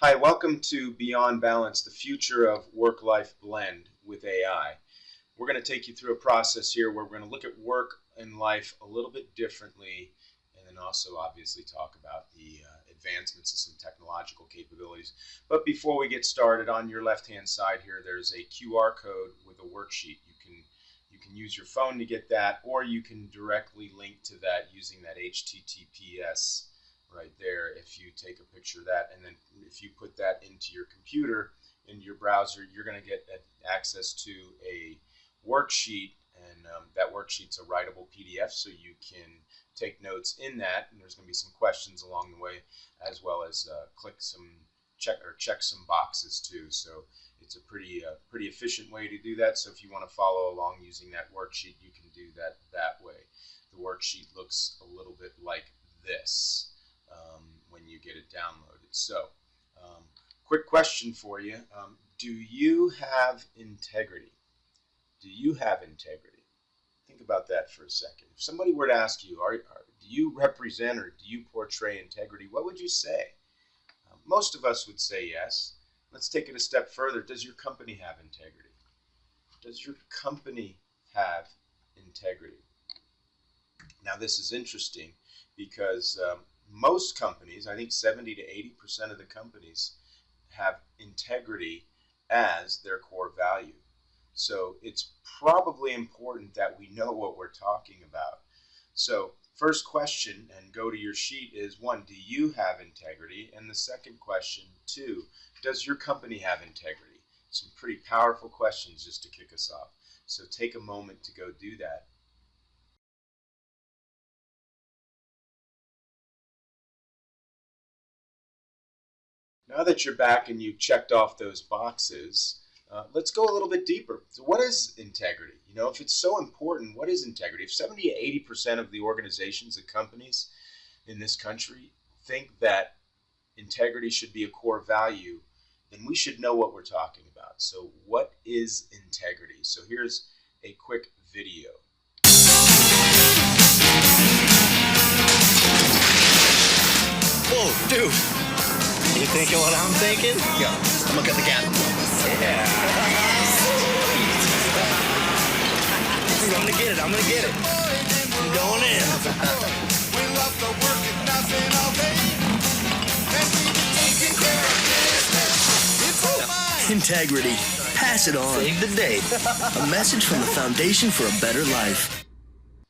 Hi, welcome to Beyond Balance, the future of work-life blend with AI. We're going to take you through a process here where we're going to look at work and life a little bit differently, and then also obviously talk about the advancements of some technological capabilities. But before we get started, on your left-hand side here, there's a QR code with a worksheet. You can use your phone to get that, or you can directly link to that using that HTTPS right there. If you take a picture of that, and then if you put that into your computer, into your browser, you're going to get access to a worksheet, and that worksheet's a writable PDF, so you can take notes in that, and there's going to be some questions along the way, as well as check some boxes too. So it's a pretty efficient way to do that. So if you want to follow along using that worksheet, you can do that way. The worksheet looks a little bit like this when you get it downloaded. So quick question for you. Do you have integrity? Do you have integrity? Think about that for a second. If somebody were to ask you, do you represent or do you portray integrity, what would you say? Most of us would say yes. Let's take it a step further. Does your company have integrity? Does your company have integrity? Now, this is interesting because most companies, I think 70 to 80% of the companies, have integrity as their core value. So it's probably important that we know what we're talking about. So first question, and go to your sheet, is one, do you have integrity? And the second question, two, does your company have integrity? Some pretty powerful questions just to kick us off. So take a moment to go do that. Now that you're back and you've checked off those boxes, let's go a little bit deeper. So what is integrity? You know, if it's so important, what is integrity? If 70 to 80% of the organizations and companies in this country think that integrity should be a core value, then we should know what we're talking about. So what is integrity? So here's a quick video. Whoa, dude. You thinking what I'm thinking? Yo, I'm gonna cut the gap. Yeah. Dude, I'm gonna get it. I'm going in. We love the work and nothing all day. And we be taking care of business. It's all mine. Integrity. Pass it on. Save the day. A message from the Foundation for a Better Life.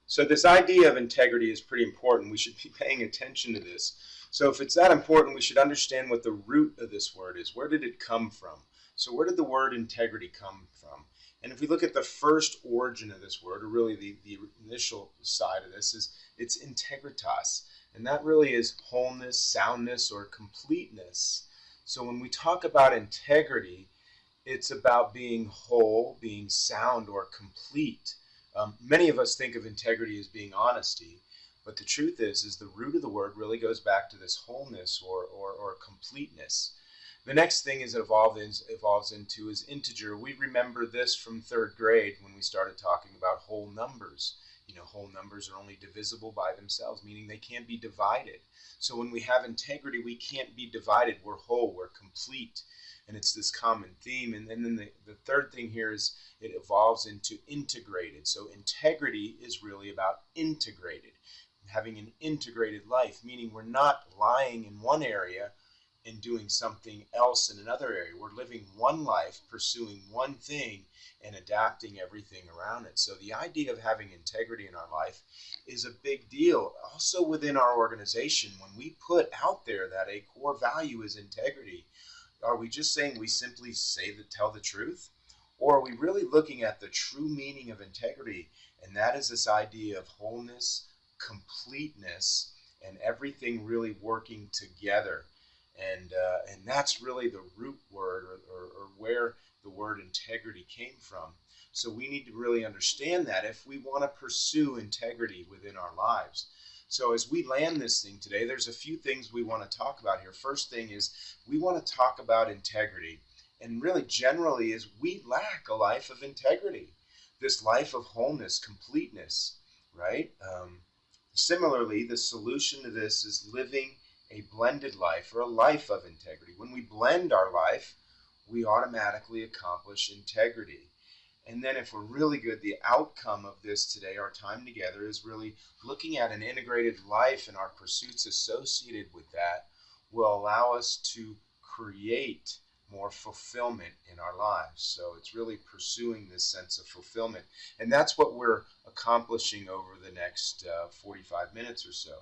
So this idea of integrity is pretty important. We should be paying attention to this. So if it's that important, we should understand what the root of this word is. Where did it come from? So where did the word integrity come from? And if we look at the first origin of this word, or really the initial side of this, is it's integritas. And that really is wholeness, soundness, or completeness. So when we talk about integrity, it's about being whole, being sound, or complete. Many of us think of integrity as being honesty. But the truth is the root of the word really goes back to this wholeness or completeness. The next thing it evolves into is integer. We remember this from third grade when we started talking about whole numbers. You know, whole numbers are only divisible by themselves, meaning they can't be divided. So when we have integrity, we can't be divided. We're whole, we're complete. And it's this common theme. And then the third thing here is it evolves into integrated. So integrity is really about integrated. Having an integrated life, meaning we're not lying in one area and doing something else in another area. We're living one life, pursuing one thing, and adapting everything around it. So the idea of having integrity in our life is a big deal. Also within our organization, when we put out there that a core value is integrity, are we just saying we simply tell the truth? Or are we really looking at the true meaning of integrity? And that is this idea of wholeness, completeness, and everything really working together. And that's really the root word or where the word integrity came from. So we need to really understand that if we want to pursue integrity within our lives. So as we land this thing today, there's a few things we want to talk about here. First thing is we want to talk about integrity. And really generally is we lack a life of integrity. This life of wholeness, completeness, right? Similarly, the solution to this is living a blended life or a life of integrity. When we blend our life, we automatically accomplish integrity. And then if we're really good, the outcome of this today, our time together, is really looking at an integrated life, and our pursuits associated with that will allow us to create more fulfillment in our lives. So it's really pursuing this sense of fulfillment. And that's what we're accomplishing over the next 45 minutes or so.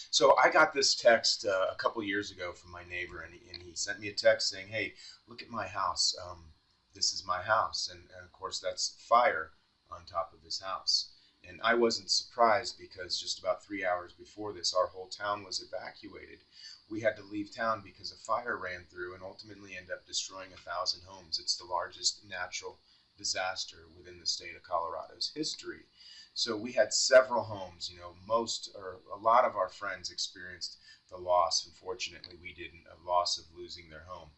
So I got this text a couple years ago from my neighbor, and he sent me a text saying, "Hey, look at my house. This is my house." And of course, that's fire on top of this house. And I wasn't surprised, because just about 3 hours before this, our whole town was evacuated. We had to leave town because a fire ran through and ultimately ended up destroying 1,000 homes. It's the largest natural disaster within the state of Colorado's history. So we had several homes, most or a lot of our friends experienced the loss. Unfortunately, we didn't, a loss of losing their home.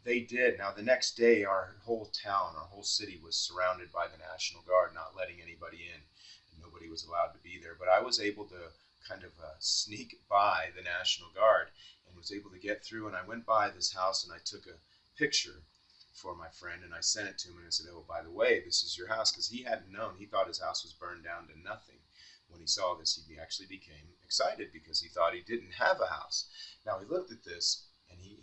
They did. Now, the next day, our whole town, our whole city was surrounded by the National Guard, not letting anybody in. Nobody was allowed to be there. But I was able to kind of sneak by the National Guard and was able to get through. And I went by this house and I took a picture for my friend, and I sent it to him, and I said, "Oh, by the way, this is your house," because he hadn't known. He thought his house was burned down to nothing. When he saw this, he actually became excited because he thought he didn't have a house. Now, he looked at this, and he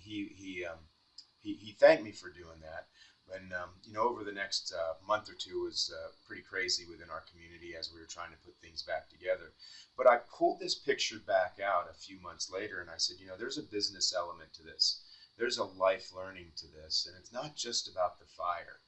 thanked me for doing that. And over the next month or two was pretty crazy within our community as we were trying to put things back together. But I pulled this picture back out a few months later, and I said, there's a business element to this. There's a life learning to this, and it's not just about the fire.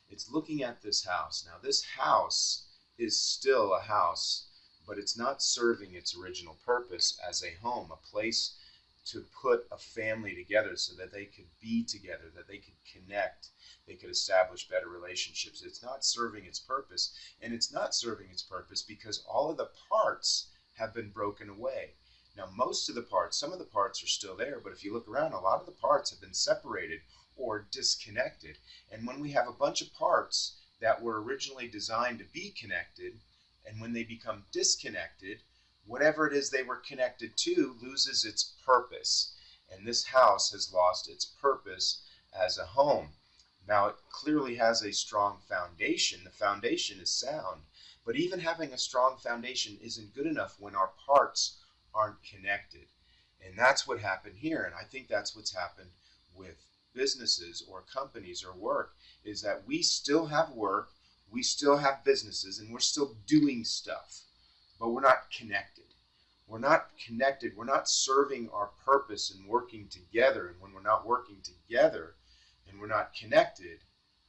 It's looking at this house. Now, this house is still a house, but it's not serving its original purpose as a home, a place to put a family together so that they could be together, that they could connect, they could establish better relationships. It's not serving its purpose, and it's not serving its purpose because all of the parts have been broken away. Now, most of the parts, some of the parts are still there, but if you look around, a lot of the parts have been separated or disconnected. And when we have a bunch of parts that were originally designed to be connected, and when they become disconnected, whatever it is they were connected to loses its purpose. And this house has lost its purpose as a home. Now, it clearly has a strong foundation. The foundation is sound. But even having a strong foundation isn't good enough when our parts aren't connected. And that's what happened here. And I think that's what's happened with businesses or companies or work, is that we still have work, we still have businesses, and we're still doing stuff, but we're not connected. We're not connected. We're not serving our purpose and working together. And when we're not working together and we're not connected,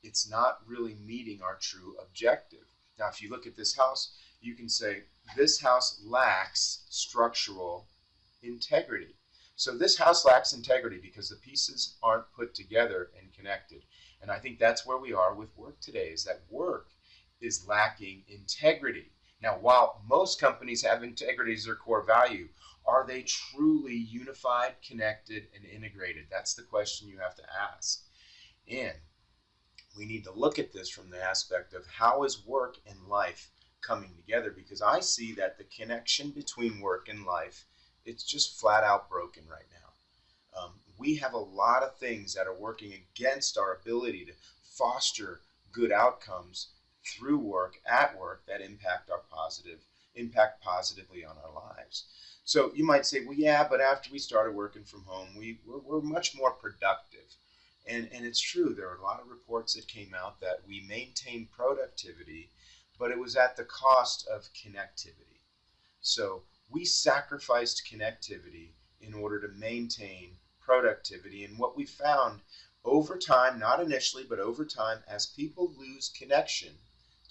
it's not really meeting our true objective. Now, if you look at this house, you can say this house lacks structural integrity. So this house lacks integrity because the pieces aren't put together and connected. And I think that's where we are with work today, is that work is lacking integrity. Now, while most companies have integrity as their core value, are they truly unified, connected, and integrated? That's the question you have to ask. And we need to look at this from the aspect of how is work and life coming together, because I see that the connection between work and life, it's just flat out broken right now. We have a lot of things that are working against our ability to foster good outcomes through work, at work, that impact positively on our lives. So you might say, well, yeah, but after we started working from home, we're much more productive. And it's true. There are a lot of reports that came out that we maintained productivity, but it was at the cost of connectivity. So we sacrificed connectivity in order to maintain productivity. And what we found over time, not initially, but over time, as people lose connection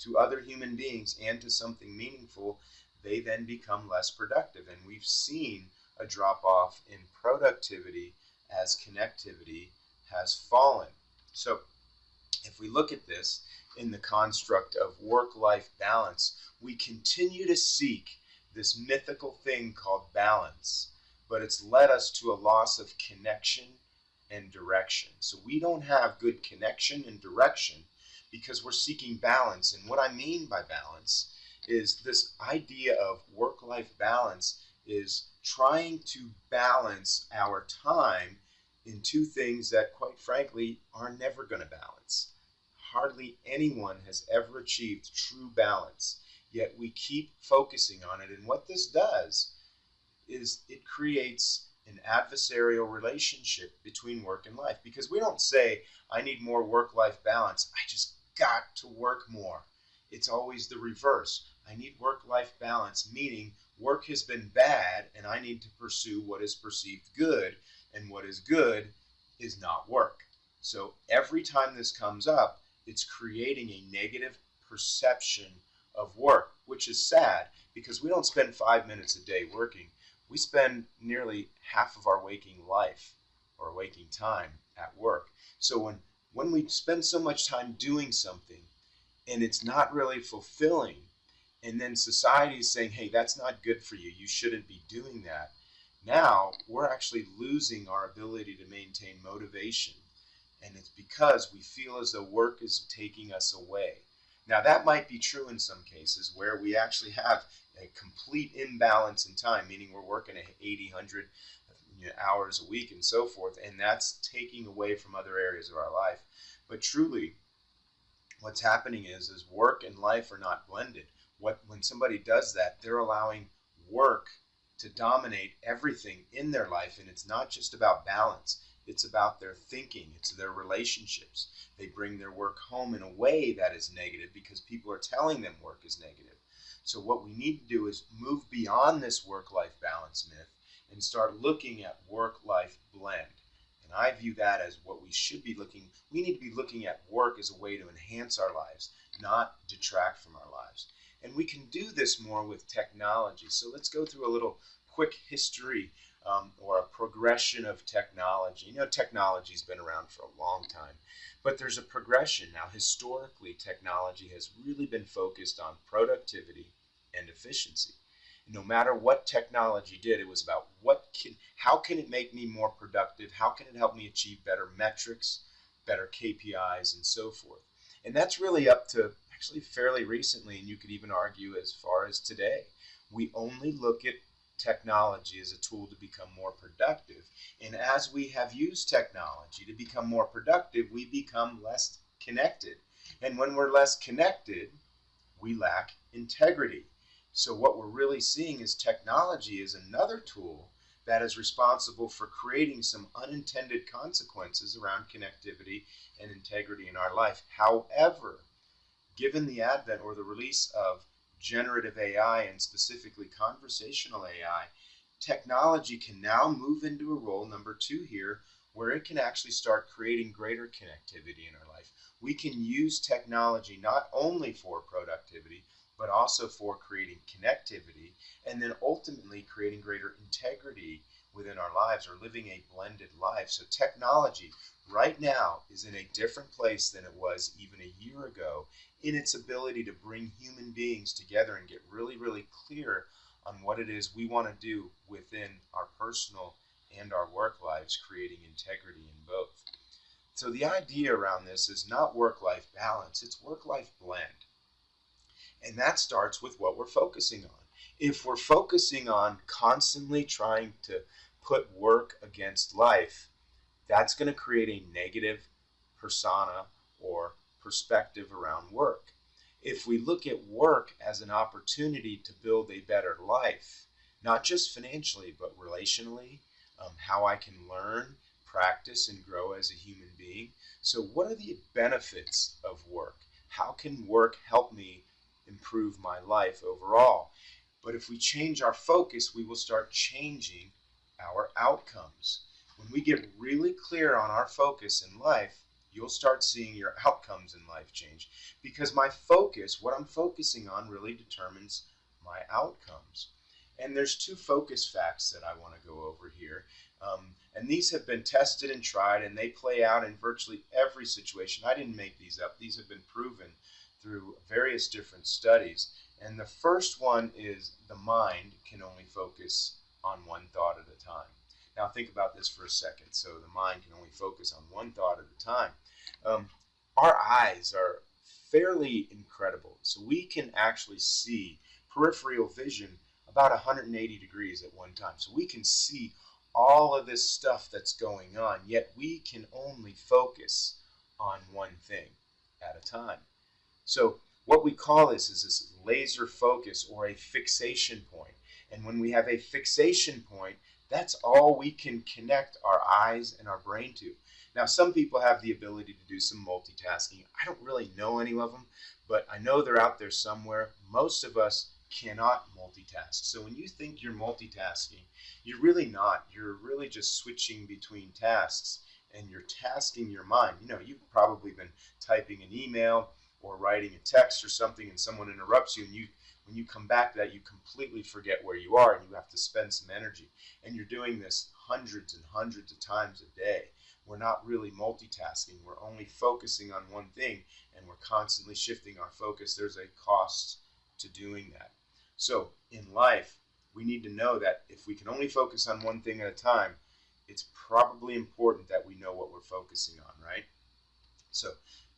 to other human beings and to something meaningful, they then become less productive. And we've seen a drop off in productivity as connectivity has fallen. So if we look at this in the construct of work-life balance, we continue to seek this mythical thing called balance, but it's led us to a loss of connection and direction. So we don't have good connection and direction because we're seeking balance. And what I mean by balance is this idea of work-life balance is trying to balance our time in two things that, quite frankly, are never going to balance. Hardly anyone has ever achieved true balance, yet we keep focusing on it. And what this does is it creates an adversarial relationship between work and life, because we don't say, I need more work-life balance. I just got to work more. It's always the reverse. I need work-life balance, meaning work has been bad and I need to pursue what is perceived good, and what is good is not work. So every time this comes up, it's creating a negative perception of work, which is sad, because we don't spend 5 minutes a day working. We spend nearly half of our waking life or waking time at work. So when we spend so much time doing something and it's not really fulfilling, and then society is saying, hey, that's not good for you, you shouldn't be doing that, now we're actually losing our ability to maintain motivation. And it's because we feel as though work is taking us away. Now, that might be true in some cases where we actually have a complete imbalance in time, meaning we're working 80, 100 hours a week and so forth, and that's taking away from other areas of our life. But truly, what's happening is work and life are not blended. When somebody does that, they're allowing work to dominate everything in their life, and it's not just about balance. It's about their thinking. It's their relationships. They bring their work home in a way that is negative because people are telling them work is negative. So what we need to do is move beyond this work-life balance myth and start looking at work-life blend. And I view that as what we should be looking. We need to be looking at work as a way to enhance our lives, not detract from our lives. And we can do this more with technology. So let's go through a little quick history or a progression of technology. You know, technology's been around for a long time, but there's a progression. Now, historically, technology has really been focused on productivity and efficiency. No matter what technology did, it was about how can it make me more productive? How can it help me achieve better metrics, better KPIs, and so forth? And that's really up to actually fairly recently, and you could even argue as far as today. We only look at technology as a tool to become more productive. And as we have used technology to become more productive, we become less connected. And when we're less connected, we lack integrity. So what we're really seeing is technology is another tool that is responsible for creating some unintended consequences around connectivity and integrity in our life. However, given the advent or the release of generative AI and specifically conversational AI, technology can now move into a role, number 2 here, where it can actually start creating greater connectivity in our life. We can use technology not only for productivity, but also for creating connectivity, and then ultimately creating greater integrity within our lives, or living a blended life. So technology right now is in a different place than it was even a year ago in its ability to bring human beings together and get really, really clear on what it is we want to do within our personal and our work lives, creating integrity in both. So the idea around this is not work-life balance, it's work-life blend. And that starts with what we're focusing on. If we're focusing on constantly trying to put work against life, that's going to create a negative persona or perspective around work. If we look at work as an opportunity to build a better life, not just financially, but relationally, how I can learn, practice, and grow as a human being. So what are the benefits of work? How can work help me improve my life overall? But if we change our focus, we will start changing our outcomes. When we get really clear on our focus in life, you'll start seeing your outcomes in life change, because my focus, what I'm focusing on, really determines my outcomes. And there's 2 focus facts that I want to go over here. And these have been tested and tried, and they play out in virtually every situation. I didn't make these up. These have been proven through various different studies. And the first one is the mind can only focus on one thought at a time. Now think about this for a second. So the mind can only focus on one thought at a time. Our eyes are fairly incredible. So we can actually see peripheral vision about 180 degrees at one time. So we can see all of this stuff that's going on, yet we can only focus on one thing at a time. So what we call this is this laser focus or a fixation point. And when we have a fixation point, that's all we can connect our eyes and our brain to. Now, some people have the ability to do some multitasking. I don't really know any of them, but I know they're out there somewhere. Most of us cannot multitask. So when you think you're multitasking, you're really not. You're really just switching between tasks, and you're tasking your mind. You know, you've probably been typing an email or writing a text or something, and someone interrupts you, and when you come back to that, you completely forget where you are, and you have to spend some energy. And you're doing this hundreds and hundreds of times a day. We're not really multitasking. We're only focusing on one thing, and we're constantly shifting our focus. There's a cost to doing that. So in life, we need to know that if we can only focus on one thing at a time, it's probably important that we know what we're focusing on, right? So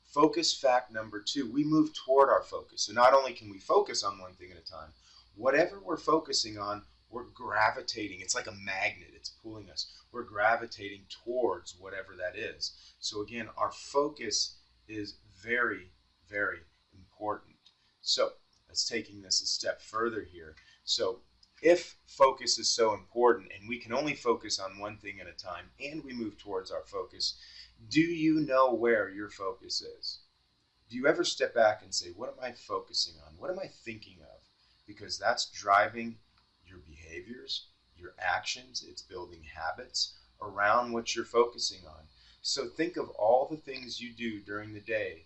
focus fact number 2, we move toward our focus. So not only can we focus on one thing at a time, whatever we're focusing on, we're gravitating. It's like a magnet. It's pulling us. We're gravitating towards whatever that is. So again, our focus is very, very important. So let's taking this a step further here. So if focus is so important and we can only focus on one thing at a time and we move towards our focus, do you know where your focus is? Do you ever step back and say, what am I focusing on? What am I thinking of? Because that's driving your behaviors, your actions. It's building habits around what you're focusing on. So think of all the things you do during the day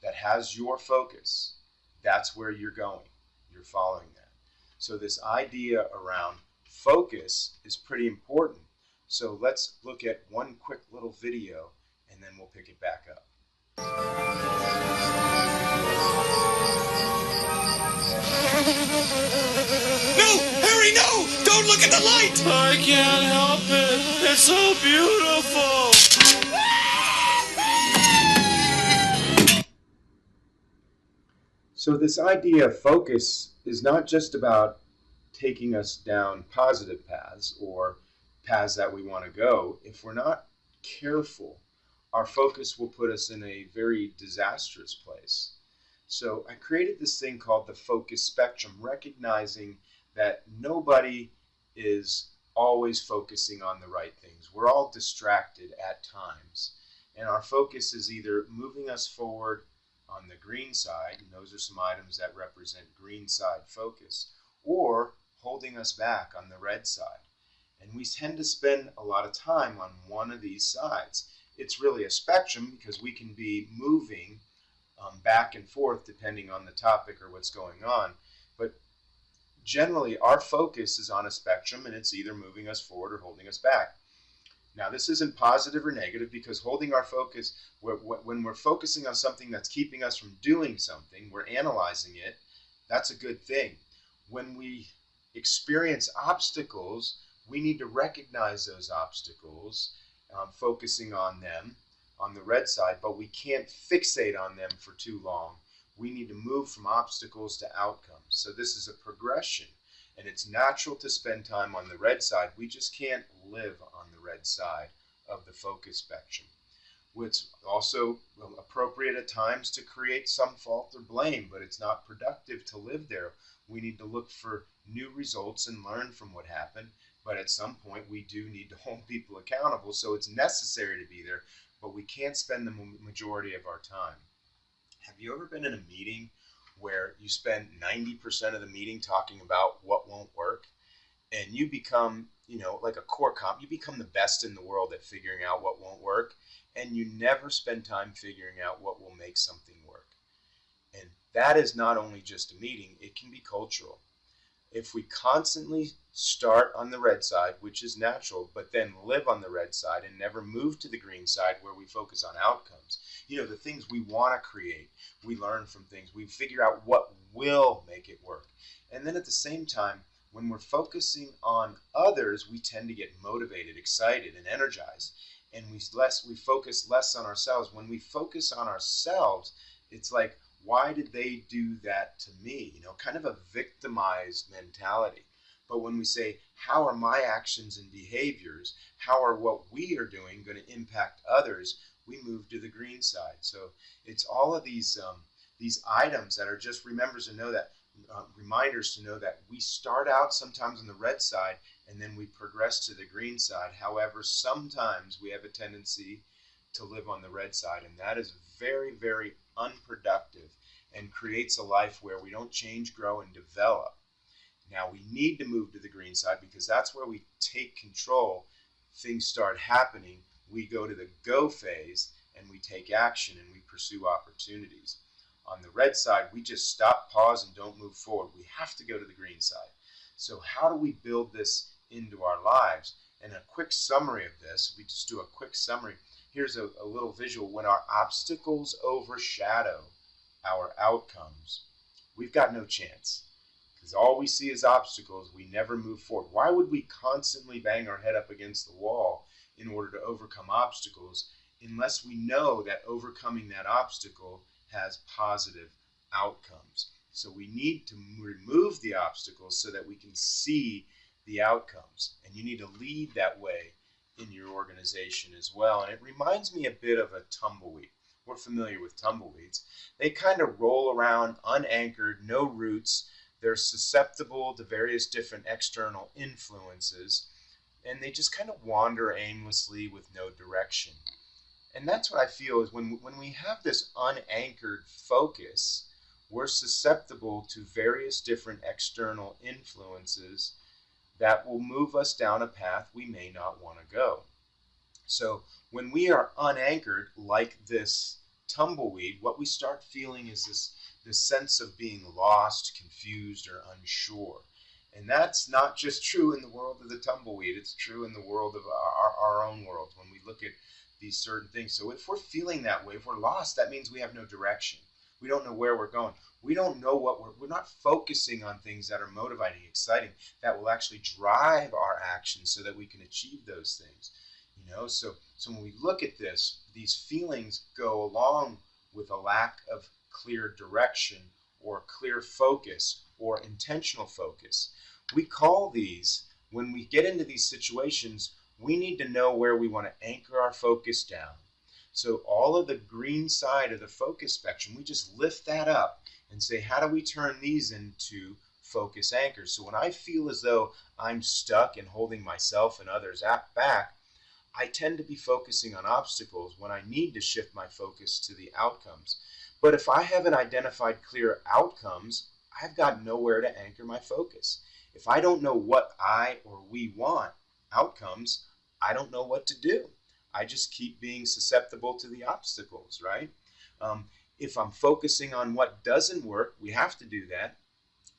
that has your focus. That's where you're going. You're following that. So this idea around focus is pretty important. So let's look at one quick little video and then we'll pick it back up. No! Harry, no! Don't look at the light! I can't help it. It's so beautiful. So this idea of focus is not just about taking us down positive paths or paths that we want to go. If we're not careful, our focus will put us in a very disastrous place. So I created this thing called the focus spectrum, recognizing that nobody is always focusing on the right things. We're all distracted at times, and our focus is either moving us forward on the green side, and those are some items that represent green side focus, or holding us back on the red side. And we tend to spend a lot of time on one of these sides. It's really a spectrum because we can be moving back and forth depending on the topic or what's going on. But generally, our focus is on a spectrum, and it's either moving us forward or holding us back. Now, this isn't positive or negative because holding our focus, when we're focusing on something that's keeping us from doing something, we're analyzing it, that's a good thing. When we experience obstacles, we need to recognize those obstacles, focusing on them on the red side, but we can't fixate on them for too long. We need to move from obstacles to outcomes. So this is a progression, and it's natural to spend time on the red side. We just can't live on the red side of the focus spectrum. It's also appropriate at times to create some fault or blame, but it's not productive to live there. We need to look for new results and learn from what happened, but at some point we do need to hold people accountable, so it's necessary to be there, but we can't spend the majority of our time. Have you ever been in a meeting where you spend 90% of the meeting talking about what won't work, and you become, like a core comp, you become the best in the world at figuring out what won't work, and you never spend time figuring out what will make something work? And that is not only just a meeting, it can be cultural. If we constantly start on the red side, which is natural, but then live on the red side and never move to the green side where we focus on outcomes, the things we want to create, we learn from things, we figure out what will make it work. And then at the same time, when we're focusing on others, we tend to get motivated, excited, and energized. And we focus less on ourselves. When we focus on ourselves, it's like, why did they do that to me? Kind of a victimized mentality. But when we say, how are my actions and behaviors, how are what we are doing going to impact others, we move to the green side. So it's all of these items that are just reminders to know that we start out sometimes on the red side and then we progress to the green side. However, sometimes we have a tendency to live on the red side, and that is very, very unproductive and creates a life where we don't change, grow, and develop. Now we need to move to the green side because that's where we take control. Things start happening. We go to the go phase and we take action and we pursue opportunities. On the red side, we just stop, pause, and don't move forward. We have to go to the green side. So how do we build this into our lives? And a quick summary of this, we just do a quick summary. Here's a little visual. When our obstacles overshadow our outcomes, we've got no chance. Because all we see is obstacles, we never move forward. Why would we constantly bang our head up against the wall in order to overcome obstacles unless we know that overcoming that obstacle has positive outcomes? So we need to remove the obstacles so that we can see the outcomes. And you need to lead that way in your organization as well. And it reminds me a bit of a tumbleweed. We're familiar with tumbleweeds. They kind of roll around unanchored, no roots. They're susceptible to various different external influences, and they just kind of wander aimlessly with no direction. And that's what I feel is when we have this unanchored focus, we're susceptible to various different external influences that will move us down a path we may not want to go. So when we are unanchored, like this tumbleweed, what we start feeling is this sense of being lost, confused, or unsure. And that's not just true in the world of the tumbleweed. It's true in the world of our own world when we look at these certain things. So if we're feeling that way, if we're lost, that means we have no direction. We don't know where we're going. We don't know we're not focusing on things that are motivating, exciting, that will actually drive our actions so that we can achieve those things. So when we look at this, these feelings go along with a lack of clear direction or clear focus or intentional focus. We call these, when we get into these situations, we need to know where we want to anchor our focus down. So all of the green side of the focus spectrum, we just lift that up and say, how do we turn these into focus anchors? So when I feel as though I'm stuck and holding myself and others back, I tend to be focusing on obstacles when I need to shift my focus to the outcomes. But if I haven't identified clear outcomes, I've got nowhere to anchor my focus. If I don't know what I or we want, outcomes, I don't know what to do. I just keep being susceptible to the obstacles, right? If I'm focusing on what doesn't work, we have to do that.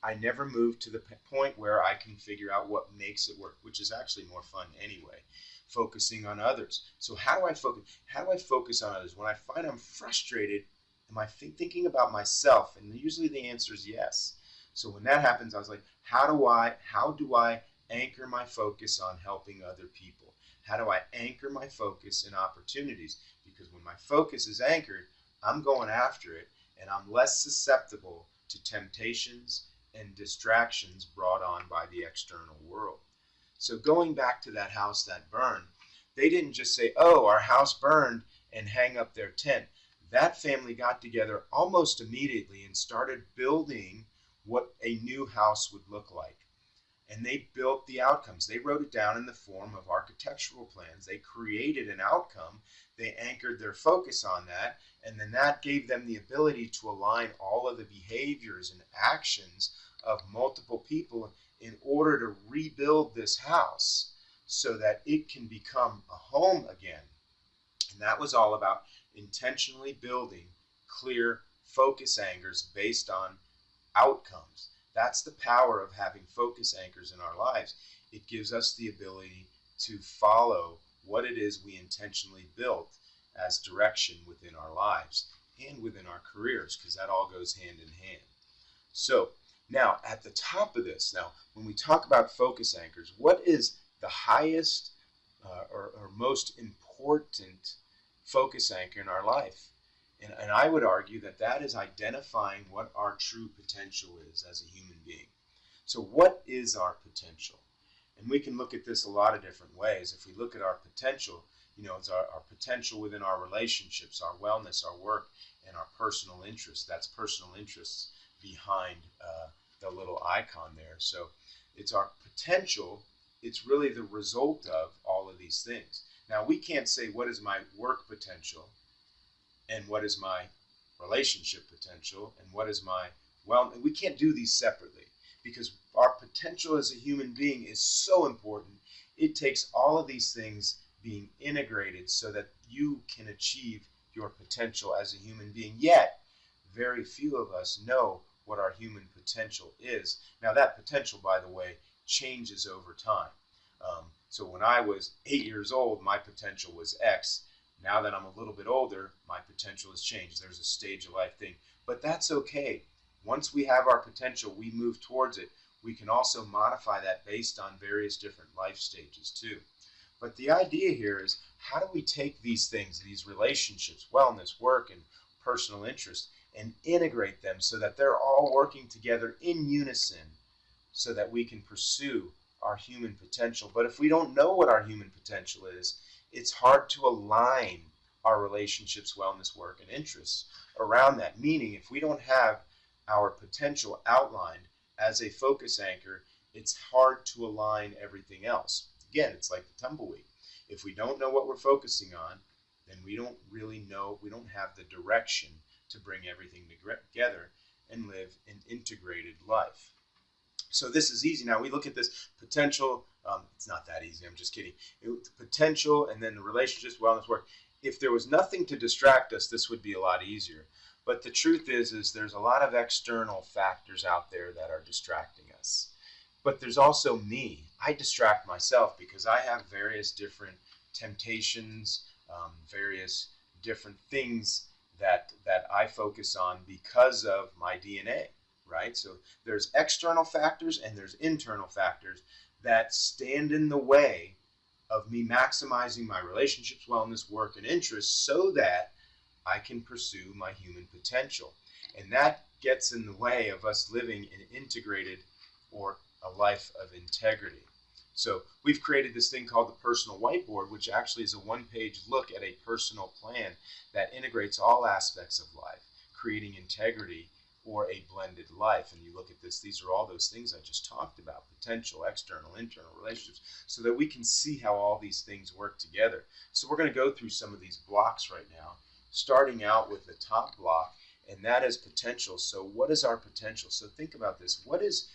I never move to the point where I can figure out what makes it work, which is actually more fun anyway. Focusing on others. So how do I focus? How do I focus on others? When I find I'm frustrated, am I thinking about myself? And usually the answer is yes. So when that happens, I was like, how do I anchor my focus on helping other people? How do I anchor my focus in opportunities? Because when my focus is anchored, I'm going after it, and I'm less susceptible to temptations and distractions brought on by the external world. So going back to that house that burned, they didn't just say, oh, our house burned, and hang up their tent. That family got together almost immediately and started building what a new house would look like. And they built the outcomes. They wrote it down in the form of architectural plans. They created an outcome. They anchored their focus on that. And then that gave them the ability to align all of the behaviors and actions of multiple people in order to rebuild this house so that it can become a home again. And that was all about intentionally building clear focus anchors based on outcomes. That's the power of having focus anchors in our lives. It gives us the ability to follow what it is we intentionally built as direction within our lives and within our careers, because that all goes hand in hand. So now at the top of this, when we talk about focus anchors, what is the highest or most important focus anchor in our life? And I would argue that is identifying what our true potential is as a human being. So what is our potential? And we can look at this a lot of different ways. If we look at our potential, it's our potential within our relationships, our wellness, our work, and our personal interests. That's personal interests behind the little icon there. So it's our potential. It's really the result of all of these things. Now, we can't say what is my work potential and what is my relationship potential and what is my we can't do these separately, because our potential as a human being is so important. It takes all of these things being integrated so that you can achieve your potential as a human being. Yet, very few of us know what our human potential is. Now, that potential, by the way, changes over time. So when I was 8 years old, my potential was X. Now that I'm a little bit older, my potential has changed. There's a stage of life thing. But that's okay. Once we have our potential, we move towards it. We can also modify that based on various different life stages too. But the idea here is, how do we take these things, these relationships, wellness, work, and personal interest, and integrate them so that they're all working together in unison so that we can pursue our human potential. But if we don't know what our human potential is, it's hard to align our relationships, wellness, work, and interests around that. Meaning, if we don't have our potential outlined as a focus anchor, it's hard to align everything else. Again, it's like the tumbleweed. If we don't know what we're focusing on, then we don't really know, we don't have the direction to bring everything together and live an integrated life. So this is easy. Now we look at this potential. It's not that easy. I'm just kidding. The potential and then the relationships, wellness, work. If there was nothing to distract us, this would be a lot easier. But the truth is there's a lot of external factors out there that are distracting us. But there's also me. I distract myself because I have various different temptations, various different things that I focus on because of my DNA. Right? So there's external factors and there's internal factors that stand in the way of me maximizing my relationships, wellness, work, and interests so that I can pursue my human potential. And that gets in the way of us living an integrated or a life of integrity. So we've created this thing called the personal whiteboard, which actually is a one-page look at a personal plan that integrates all aspects of life, creating integrity or a blended life. And you look at this, these are all those things I just talked about: potential, external, internal relationships, so that we can see how all these things work together. So we're going to go through some of these blocks right now, starting out with the top block, and that is potential. So what is our potential? So think about this. What is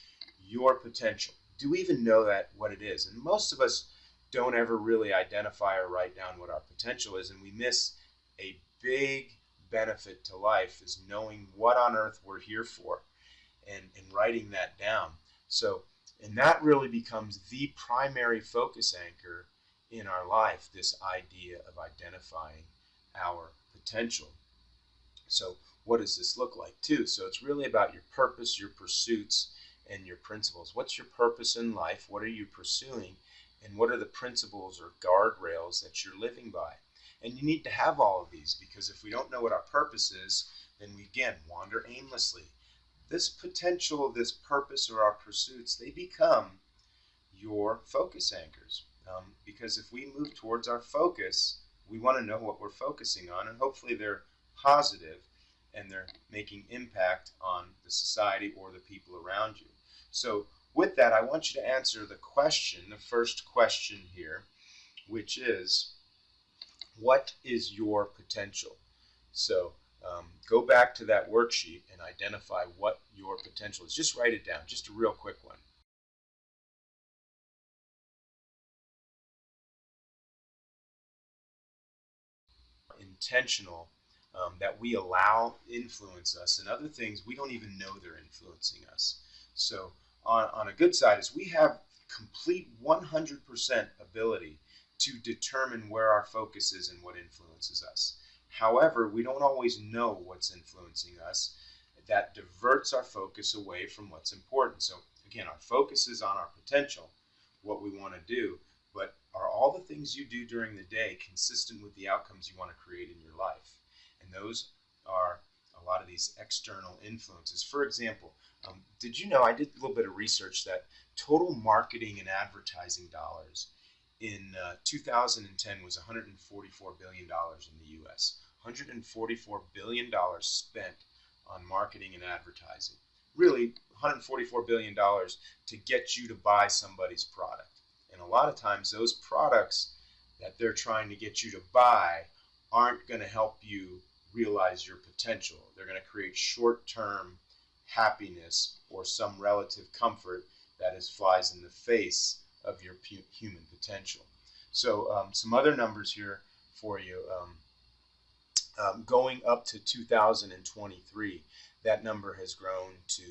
your potential? Do we even know what it is? And most of us don't ever really identify or write down what our potential is, and we miss a big benefit to life, is knowing what on earth we're here for and writing that down. So, and that really becomes the primary focus anchor in our life, this idea of identifying our potential. So what does this look like too? So it's really about your purpose, your pursuits, and your principles. What's your purpose in life? What are you pursuing? And what are the principles or guardrails that you're living by? And you need to have all of these, because if we don't know what our purpose is, then we again wander aimlessly. This potential, this purpose, or our pursuits, they become your focus anchors. Because if we move towards our focus, we want to know what we're focusing on, and hopefully they're positive and they're making impact on the society or the people around you. So with that, I want you to answer the question, the first question here, which is, what is your potential? So go back to that worksheet and identify what your potential is. Just write it down, just a real quick one. Intentional, that we allow influence us, and other things we don't even know they're influencing us. So on a good side is we have complete 100% ability to determine where our focus is and what influences us. However, we don't always know what's influencing us. That diverts our focus away from what's important. So again, our focus is on our potential, what we want to do, but are all the things you do during the day consistent with the outcomes you want to create in your life? And those are a lot of these external influences. For example, did you know, I did a little bit of research that total marketing and advertising dollars in 2010 was $144 billion in the U.S. $144 billion spent on marketing and advertising. Really, $144 billion to get you to buy somebody's product. And a lot of times those products that they're trying to get you to buy aren't going to help you realize your potential. They're going to create short-term happiness or some relative comfort that flies in the face of your human potential. So some other numbers here for you. Going up to 2023, that number has grown to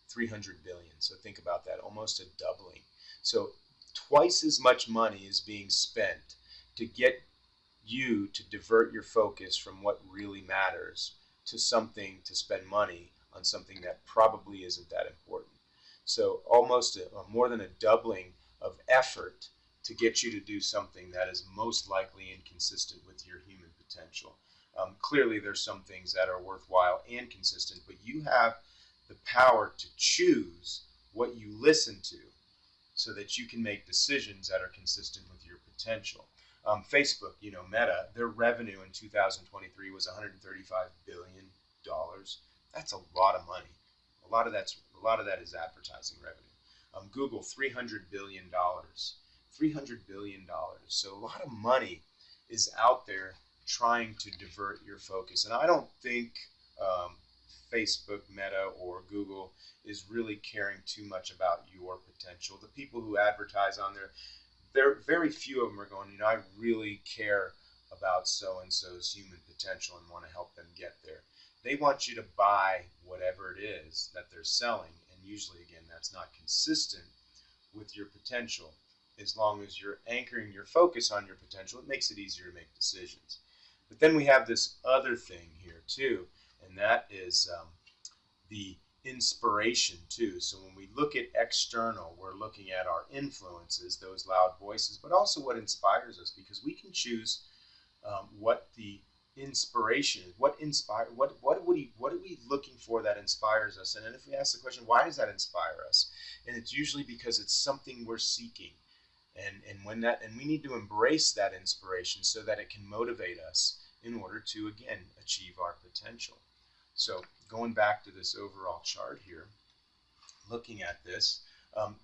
300 billion. So think about that, almost a doubling. So twice as much money is being spent to get you to divert your focus from what really matters to something, to spend money on something that probably isn't that important. So almost more than a doubling of effort to get you to do something that is most likely inconsistent with your human potential. Clearly there's some things that are worthwhile and consistent, but you have the power to choose what you listen to so that you can make decisions that are consistent with your potential. Facebook, Meta, their revenue in 2023 was $135 billion. That's a lot of money. A lot of that is advertising revenue. Google, $300 billion. $300 billion. So a lot of money is out there trying to divert your focus. And I don't think Facebook, Meta, or Google is really caring too much about your potential. The people who advertise on there, very few of them are going, I really care about so-and-so's human potential and want to help them get there. They want you to buy whatever it is that they're selling. And usually, again, that's not consistent with your potential. As long as you're anchoring your focus on your potential, it makes it easier to make decisions. But then we have this other thing here too, and that is the inspiration too. So when we look at external, we're looking at our influences, those loud voices, but also what inspires us, because we can choose what the inspiration is. What are we looking for that inspires us? And then if we ask the question, why does that inspire us? And it's usually because it's something we're seeking. And we need to embrace that inspiration so that it can motivate us in order to, again, achieve our potential. So going back to this overall chart here, looking at this,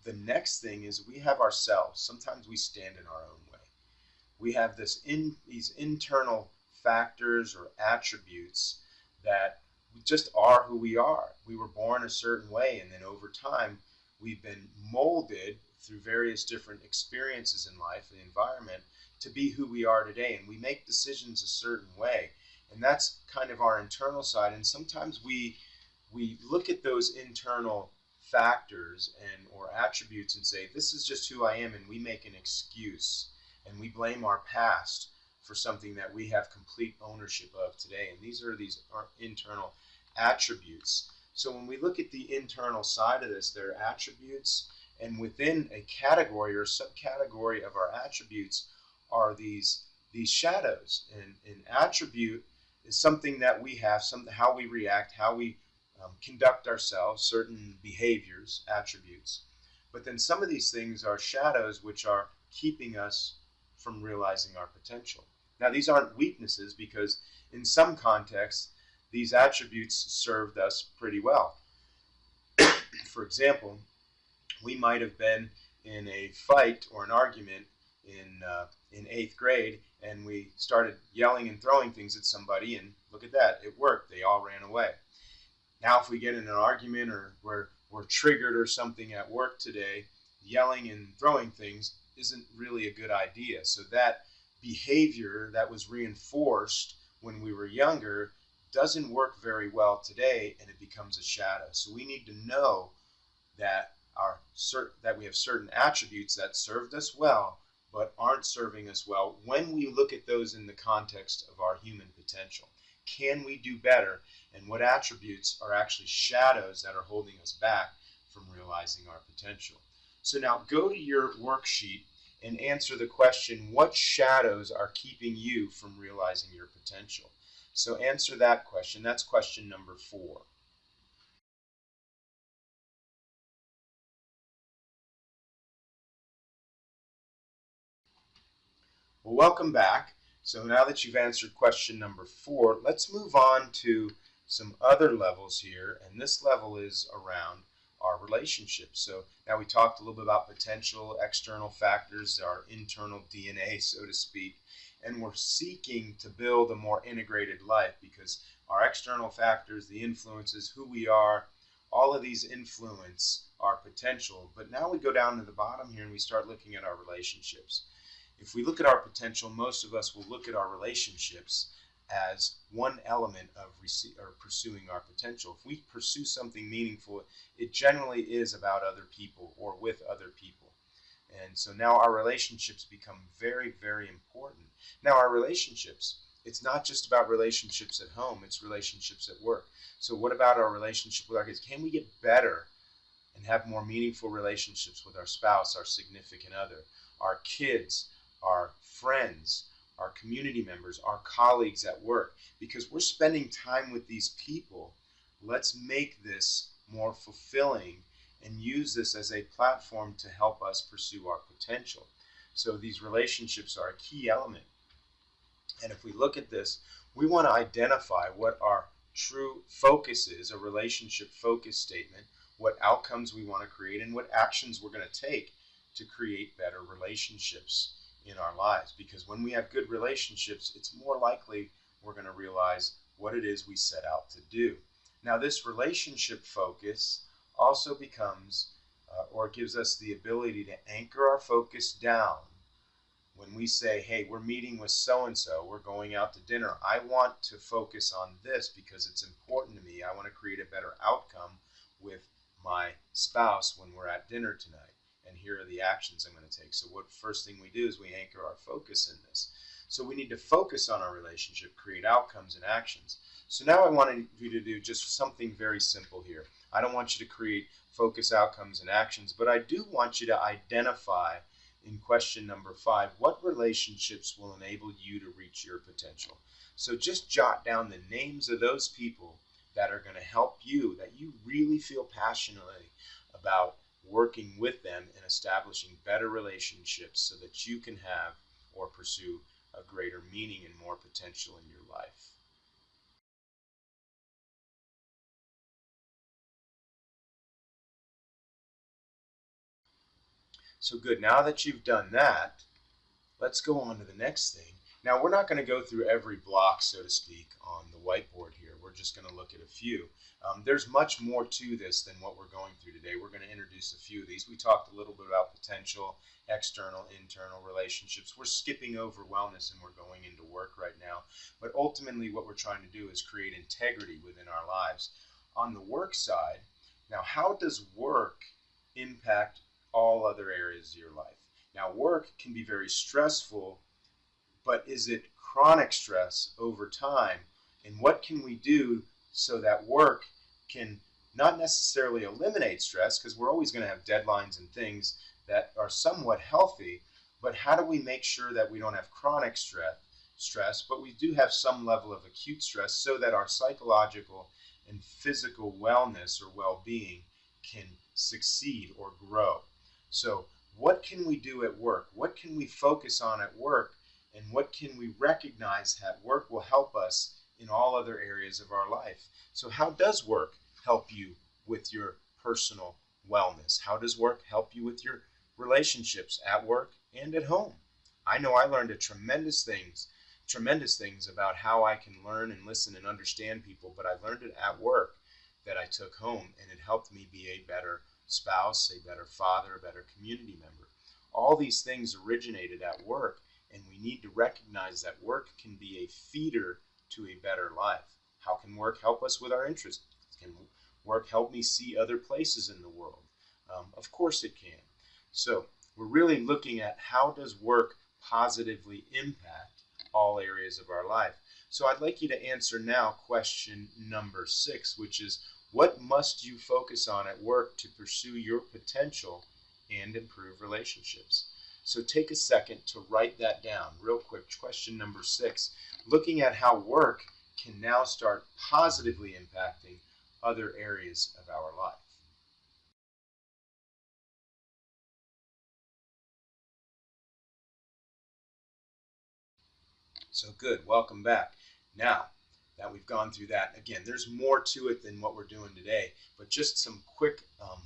the next thing is we have ourselves. Sometimes we stand in our own way. We have these internal factors or attributes that just are who we are. We were born a certain way, and then over time we've been molded through various different experiences in life and the environment to be who we are today, and we make decisions a certain way, and that's kind of our internal side. And sometimes we look at those internal factors or attributes and say, this is just who I am, and we make an excuse and we blame our past for something that we have complete ownership of today. And these are our internal attributes. So when we look at the internal side of this, there are attributes, and within a category or subcategory of our attributes are these shadows. And an attribute is something that we have, how we react, how we conduct ourselves, certain behaviors, attributes. But then some of these things are shadows, which are keeping us from realizing our potential. Now, these aren't weaknesses, because in some contexts, these attributes served us pretty well. For example, we might have been in a fight or an argument in 8th grade, and we started yelling and throwing things at somebody, and look at that, it worked. They all ran away. Now, if we get in an argument or we're triggered or something at work today, yelling and throwing things isn't really a good idea. So that behavior that was reinforced when we were younger doesn't work very well today, and it becomes a shadow. So we need to know that we have certain attributes that served us well but aren't serving us well when we look at those in the context of our human potential. Can we do better? And what attributes are actually shadows that are holding us back from realizing our potential? So now go to your worksheet and answer the question, what shadows are keeping you from realizing your potential? So answer that question. That's question number 4. Well, welcome back. So now that you've answered question number 4, let's move on to some other levels here. And this level is around our relationships. So now we talked a little bit about potential, external factors, our internal DNA, so to speak. And we're seeking to build a more integrated life because our external factors, the influences, who we are, all of these influence our potential. But now we go down to the bottom here and we start looking at our relationships. If we look at our potential, most of us will look at our relationships as one element of pursuing our potential. If we pursue something meaningful, it generally is about other people or with other people. And so now our relationships become very, very important. Now our relationships, it's not just about relationships at home, it's relationships at work. So what about our relationship with our kids? Can we get better and have more meaningful relationships with our spouse, our significant other, our kids, our friends, our community members, our colleagues at work? Because we're spending time with these people, let's make this more fulfilling and use this as a platform to help us pursue our potential. So these relationships are a key element. And if we look at this, we want to identify what our true focus is, a relationship focus statement, what outcomes we want to create, and what actions we're going to take to create better relationships in our lives. Because when we have good relationships, it's more likely we're going to realize what it is we set out to do. Now, this relationship focus also becomes or gives us the ability to anchor our focus down. When we say, hey, we're meeting with so-and-so, we're going out to dinner, I want to focus on this because it's important to me. I want to create a better outcome with my spouse when we're at dinner tonight. And here are the actions I'm going to take. So what first thing we do is we anchor our focus in this. So we need to focus on our relationship, create outcomes and actions. So now I want you to do just something very simple here. I don't want you to create focus, outcomes, and actions, but I do want you to identify in question number 5, what relationships will enable you to reach your potential? So just jot down the names of those people that are going to help you, that you really feel passionately about working with them and establishing better relationships so that you can have or pursue a greater meaning and more potential in your life. So good. Now that you've done that, let's go on to the next thing. Now, we're not going to go through every block, so to speak, on the whiteboard here. We're just going to look at a few. There's much more to this than what we're going through today. We're going to introduce a few of these. We talked a little bit about potential, external, internal relationships. We're skipping over wellness and we're going into work right now. But ultimately, what we're trying to do is create integrity within our lives. On the work side, now, how does work impact all other areas of your life? Now, work can be very stressful, but is it chronic stress over time? And what can we do so that work can not necessarily eliminate stress, because we're always going to have deadlines and things that are somewhat healthy, but how do we make sure that we don't have chronic stress, but we do have some level of acute stress so that our psychological and physical wellness or well-being can succeed or grow? So what can we do at work? What can we focus on at work? And what can we recognize that work will help us in all other areas of our life? So how does work help you with your personal wellness? How does work help you with your relationships at work and at home? I know I learned tremendous things about how I can learn and listen and understand people, but I learned it at work that I took home, and it helped me be a better spouse, a better father, a better community member. All these things originated at work, and we need to recognize that work can be a feeder to a better life. How can work help us with our interests? Can work help me see other places in the world? Of course it can. So we're really looking at how does work positively impact all areas of our life. So I'd like you to answer now question number 6, which is, what must you focus on at work to pursue your potential and improve relationships? So take a second to write that down real quick. Question number 6, looking at how work can now start positively impacting other areas of our life. So good, welcome back. Now that we've gone through that, again, there's more to it than what we're doing today, but just some quick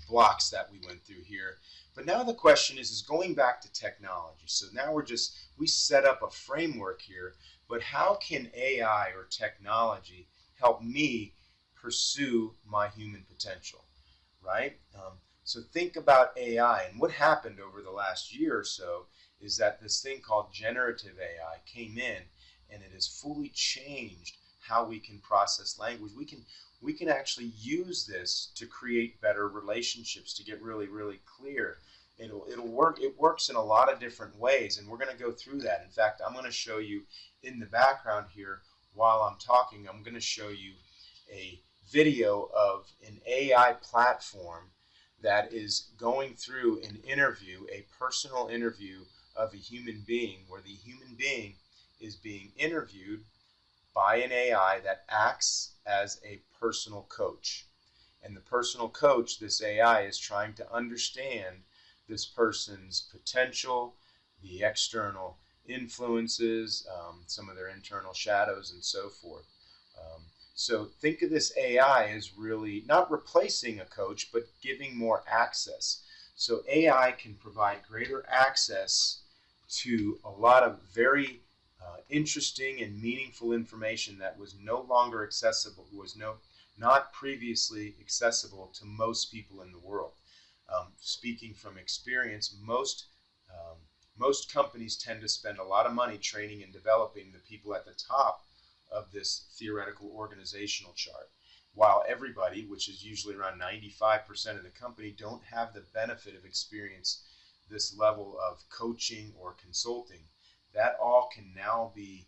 blocks that we went through here. But now the question is going back to technology. So now we set up a framework here, but how can AI or technology help me pursue my human potential, right? So think about AI, and what happened over the last year or so is that this thing called generative AI came in, and it has fully changed how we can process language. We can actually use this to create better relationships, to get really, really clear. It'll work. It works in a lot of different ways, and we're going to go through that. In fact, I'm going to show you in the background here while I'm talking. I'm going to show you a video of an AI platform that is going through an interview, a personal interview of a human being, where the human being is being interviewed by an AI that acts as a personal coach. And the personal coach, this AI, is trying to understand this person's potential, the external influences, some of their internal shadows, and so forth. So think of this AI as really not replacing a coach, but giving more access. So AI can provide greater access to a lot of very interesting and meaningful information that was no longer accessible, not previously accessible to most people in the world. Speaking from experience, most companies tend to spend a lot of money training and developing the people at the top of this theoretical organizational chart, while everybody, which is usually around 95% of the company, don't have the benefit of experience this level of coaching or consulting. That all can now be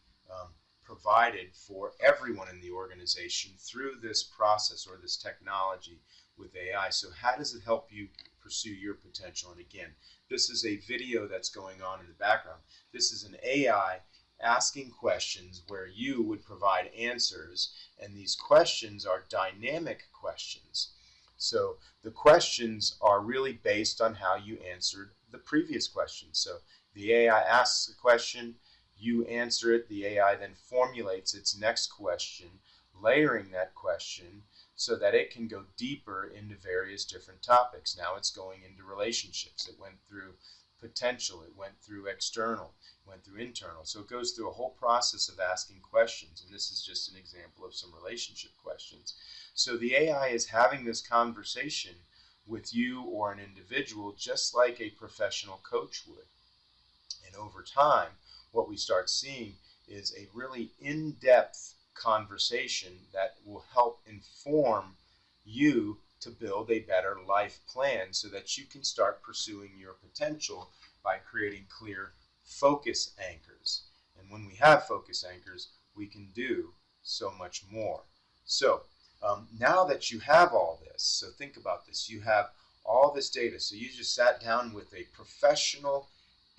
provided for everyone in the organization through this process or this technology with AI. So how does it help you pursue your potential? And again, this is a video that's going on in the background. This is an AI asking questions where you would provide answers, and these questions are dynamic questions. So the questions are really based on how you answered the previous question. So the AI asks a question, you answer it, the AI then formulates its next question, layering that question so that it can go deeper into various different topics. Now it's going into relationships. It went through potential, it went through external, it went through internal. So it goes through a whole process of asking questions, and this is just an example of some relationship questions. So the AI is having this conversation with you or an individual just like a professional coach would. And over time, what we start seeing is a really in-depth conversation that will help inform you to build a better life plan so that you can start pursuing your potential by creating clear focus anchors. And when we have focus anchors, we can do so much more. So now that you have all this, so think about this, you have all this data. So you just sat down with a professional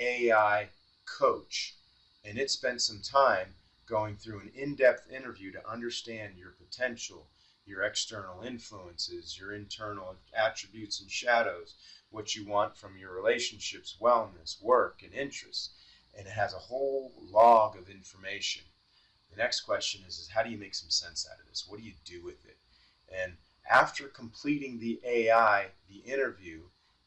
AI coach, and it spent some time going through an in-depth interview to understand your potential, your external influences, your internal attributes and shadows, what you want from your relationships, wellness, work, and interests. And it has a whole log of information. The next question is how do you make some sense out of this? What do you do with it? And after completing the AI, the interview,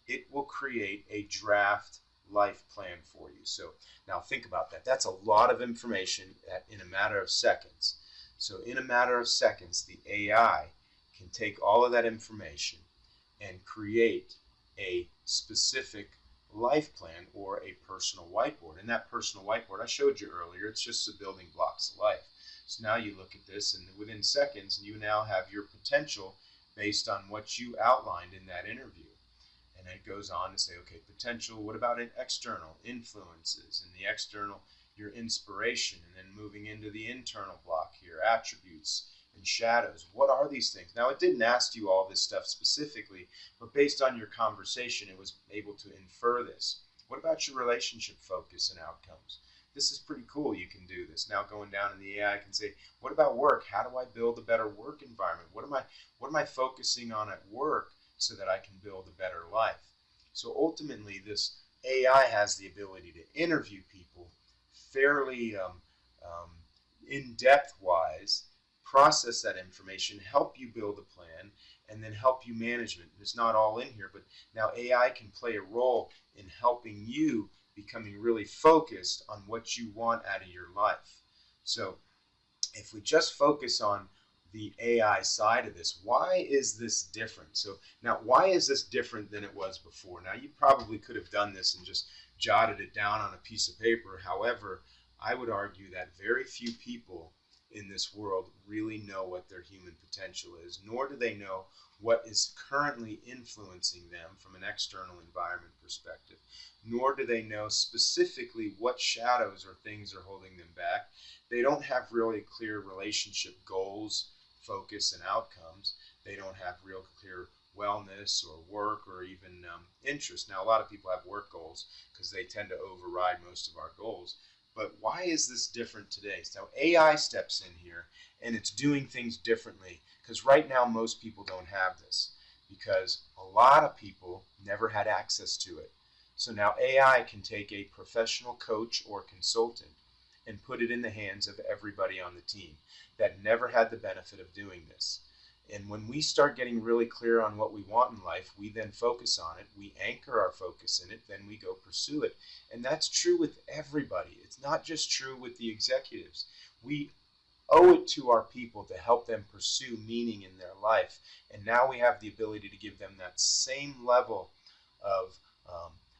it will create a draft life plan for you. So now think about that. That's a lot of information in a matter of seconds. So in a matter of seconds, the AI can take all of that information and create a specific life plan or a personal whiteboard. And that personal whiteboard I showed you earlier, it's just the building blocks of life. So now you look at this, and within seconds, you now have your potential based on what you outlined in that interview. And it goes on to say, okay, potential, what about external influences? And the external, your inspiration, and then moving into the internal block here, attributes and shadows. What are these things? Now, it didn't ask you all this stuff specifically, but based on your conversation, it was able to infer this. What about your relationship focus and outcomes? This is pretty cool. You can do this. Now going down in the AI, I can say, what about work? How do I build a better work environment? What am I focusing on at work so that I can build a better life? So ultimately, this AI has the ability to interview people fairly in-depth wise, process that information, help you build a plan, and then help you management. It's not all in here, but now AI can play a role in helping you becoming really focused on what you want out of your life. So if we just focus on the AI side of this, why is this different? So now, why is this different than it was before? Now, you probably could have done this and just jotted it down on a piece of paper. However, I would argue that very few people in this world really know what their human potential is, nor do they know what is currently influencing them from an external environment perspective, nor do they know specifically what shadows or things are holding them back. They don't have really clear relationship goals, focus, and outcomes. They don't have real clear wellness or work or even interest. Now, a lot of people have work goals because they tend to override most of our goals. But why is this different today? So AI steps in here and it's doing things differently, because right now most people don't have this because a lot of people never had access to it. So now AI can take a professional coach or consultant and put it in the hands of everybody on the team that never had the benefit of doing this. And when we start getting really clear on what we want in life, we then focus on it, we anchor our focus in it, then we go pursue it. And that's true with everybody. It's not just true with the executives. We owe it to our people to help them pursue meaning in their life. And now we have the ability to give them that same level of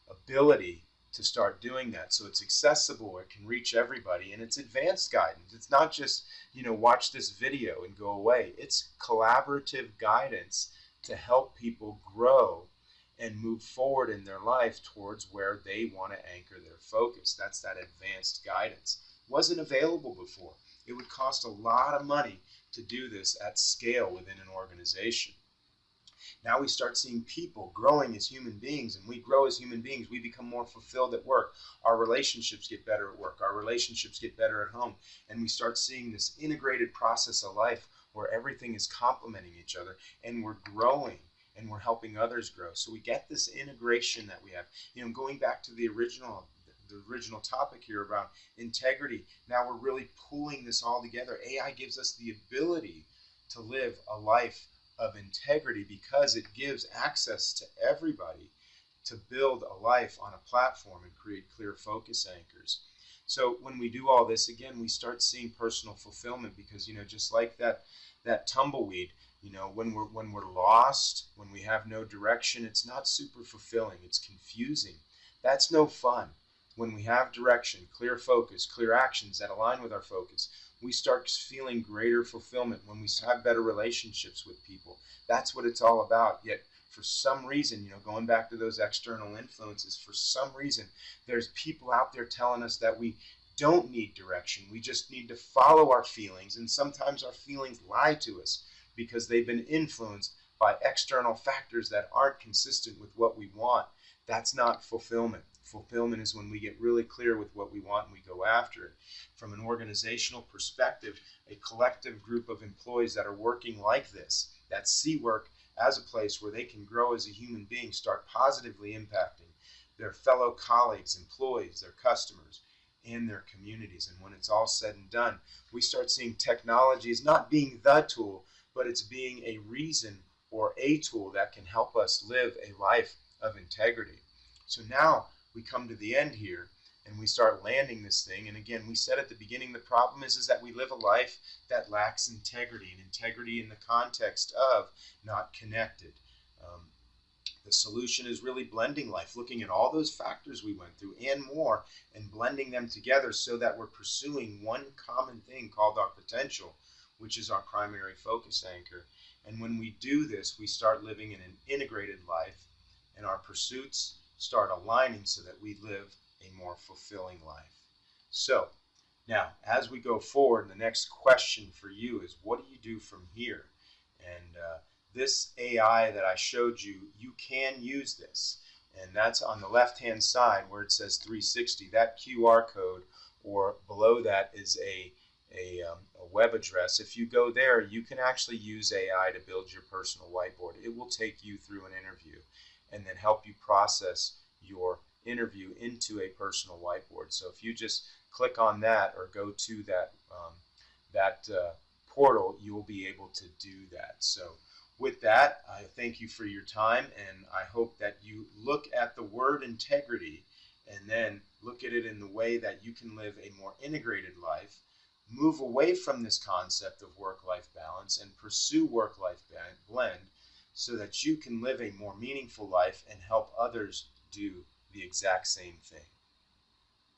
ability to start doing that. So it's accessible, it can reach everybody, and it's advanced guidance. It's not just, watch this video and go away. It's collaborative guidance to help people grow and move forward in their life towards where they want to anchor their focus. That's that advanced guidance. Wasn't available before. It would cost a lot of money to do this at scale within an organization. Now we start seeing people growing as human beings, and we grow as human beings. We become more fulfilled at work. Our relationships get better at work. Our relationships get better at home. And we start seeing this integrated process of life where everything is complementing each other, and we're growing and we're helping others grow. So we get this integration that we have. Going back to the original topic here about integrity, now we're really pulling this all together. AI gives us the ability to live a life of integrity because it gives access to everybody to build a life on a platform and create clear focus anchors. So when we do all this, again, we start seeing personal fulfillment because, just like that tumbleweed, when we're lost, when we have no direction, it's not super fulfilling. It's confusing. That's no fun. When we have direction, clear focus, clear actions that align with our focus, we start feeling greater fulfillment when we have better relationships with people. That's what it's all about. Yet, for some reason, going back to those external influences, for some reason, there's people out there telling us that we don't need direction. We just need to follow our feelings. And sometimes our feelings lie to us because they've been influenced by external factors that aren't consistent with what we want. That's not fulfillment. Fulfillment is when we get really clear with what we want and we go after it. From an organizational perspective, a collective group of employees that are working like this, that see work as a place where they can grow as a human being, start positively impacting their fellow colleagues, employees, their customers, and their communities. And when it's all said and done, we start seeing technology as not being the tool, but it's being a reason or a tool that can help us live a life of integrity. So now we come to the end here and we start landing this thing. And again, we said at the beginning, the problem is that we live a life that lacks integrity, and integrity in the context of not connected. The solution is really blending life, looking at all those factors we went through and more, and blending them together so that we're pursuing one common thing called our potential, which is our primary focus anchor. And when we do this, we start living in an integrated life, and our pursuits start aligning so that we live a more fulfilling life. So now, as we go forward, the next question for you is, what do you do from here? And this AI that I showed you, you can use this. And that's on the left-hand side where it says 360. That QR code, or below that, is a web address. If you go there, you can actually use AI to build your personal whiteboard. It will take you through an interview and then help you process your interview into a personal whiteboard. So if you just click on that or go to that portal, you will be able to do that. So with that, I thank you for your time, and I hope that you look at the word integrity and then look at it in the way that you can live a more integrated life, move away from this concept of work-life balance and pursue work-life blend so that you can live a more meaningful life and help others do the exact same thing.